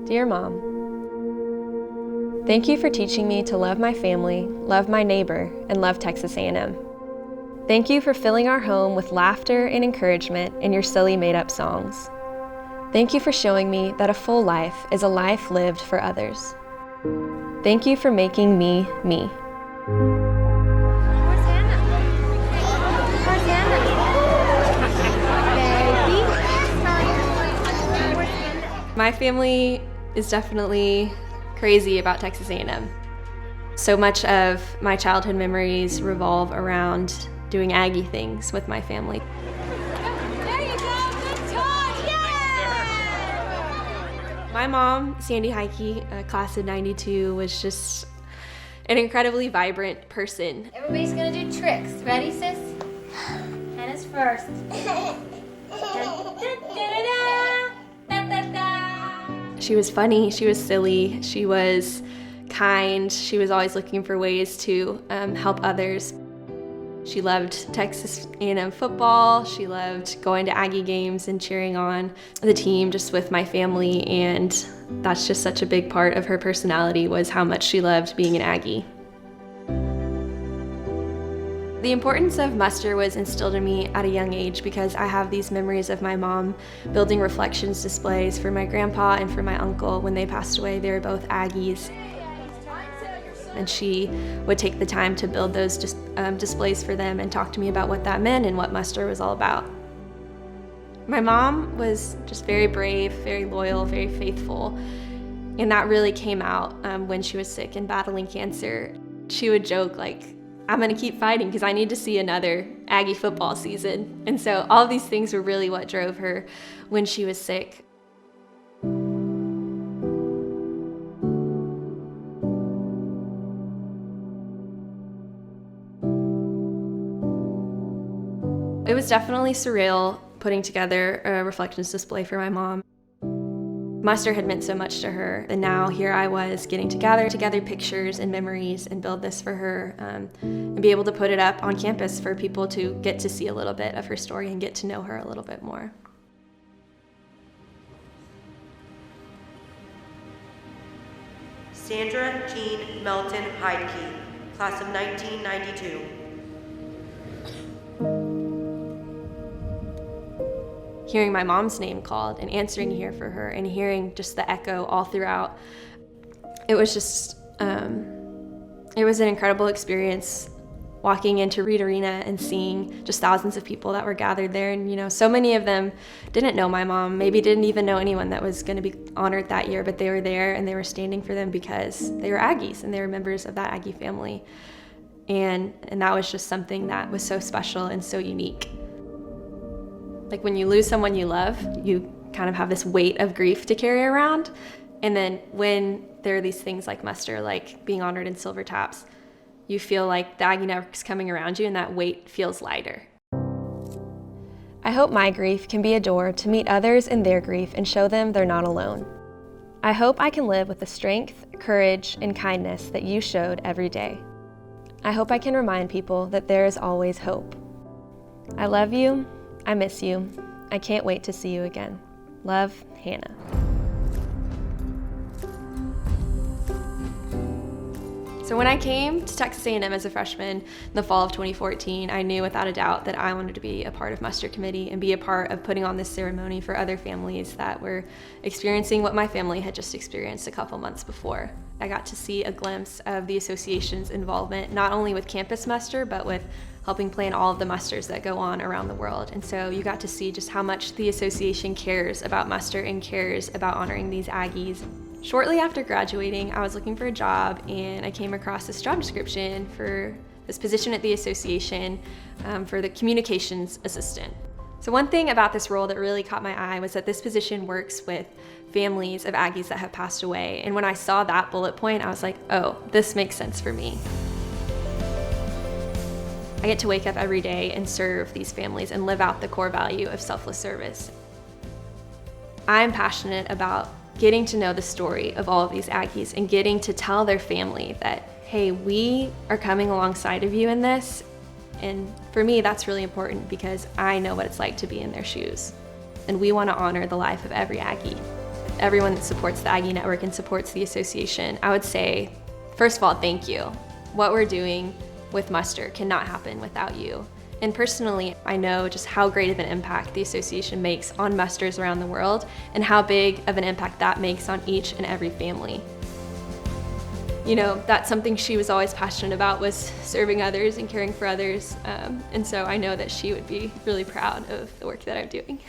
Dear Mom, thank you for teaching me to love my family, love my neighbor, and love Texas A&M. Thank you for filling our home with laughter and encouragement in your silly made-up songs. Thank you for showing me that a full life is a life lived for others. Thank you for making me, me. Where's Hannah? Where's Hannah? Baby. My family is definitely crazy about Texas A&M. So much of my childhood memories revolve around doing Aggie things with my family. There you go, good touch, yeah! My mom, Sandy Heike, class of '92, was just an incredibly vibrant person. Everybody's gonna do tricks. Ready, sis? Hannah's first. She was funny, she was silly, she was kind, she was always looking for ways to help others. She loved Texas A&M football, she loved going to Aggie games and cheering on the team just with my family, and that's just such a big part of her personality, was how much she loved being an Aggie. The importance of muster was instilled in me at a young age because I have these memories of my mom building reflections displays for my grandpa and for my uncle when they passed away. They were both Aggies. And she would take the time to build those displays for them and talk to me about what that meant and what muster was all about. My mom was just very brave, very loyal, very faithful, and that really came out when she was sick and battling cancer. She would joke like, I'm gonna keep fighting because I need to see another Aggie football season. And so all of these things were really what drove her when she was sick. It was definitely surreal putting together a reflections display for my mom. Muster had meant so much to her, and now here I was getting to gather together pictures and memories and build this for her and be able to put it up on campus for people to get to see a little bit of her story and get to know her a little bit more. Sandra Jean Melton Heidke, class of 1992. Hearing my mom's name called and answering here for her and hearing just the echo all throughout, it was just, it was an incredible experience walking into Reed Arena and seeing just thousands of people that were gathered there. And, you know, so many of them didn't know my mom, maybe didn't even know anyone that was going to be honored that year, but they were there and they were standing for them because they were Aggies and they were members of that Aggie family. And that was just something that was so special and so unique. Like when you lose someone you love, you kind of have this weight of grief to carry around. And then when there are these things like muster, like being honored in Silver Taps, you feel like the Aggie Network's coming around you and that weight feels lighter. I hope my grief can be a door to meet others in their grief and show them they're not alone. I hope I can live with the strength, courage, and kindness that you showed every day. I hope I can remind people that there is always hope. I love you. I miss you. I can't wait to see you again. Love, Hannah. So when I came to Texas A&M as a freshman in the fall of 2014, I knew without a doubt that I wanted to be a part of muster committee and be a part of putting on this ceremony for other families that were experiencing what my family had just experienced a couple months before. I got to see a glimpse of the association's involvement, not only with campus muster, but with helping plan all of the musters that go on around the world. And so you got to see just how much the association cares about muster and cares about honoring these Aggies. Shortly after graduating, I was looking for a job and I came across this job description for this position at the association for the communications assistant. So one thing about this role that really caught my eye was that this position works with families of Aggies that have passed away. And when I saw that bullet point, I was like, oh, this makes sense for me. I get to wake up every day and serve these families and live out the core value of selfless service. I'm passionate about getting to know the story of all of these Aggies and getting to tell their family that, hey, we are coming alongside of you in this. And for me, that's really important because I know what it's like to be in their shoes. And we want to honor the life of every Aggie. everyone that supports the Aggie Network and supports the association, I would say, first of all, thank you. What we're doing with Muster cannot happen without you. And personally, I know just how great of an impact the association makes on musters around the world and how big of an impact that makes on each and every family. You know, that's something she was always passionate about, was serving others and caring for others. And so I know that she would be really proud of the work that I'm doing.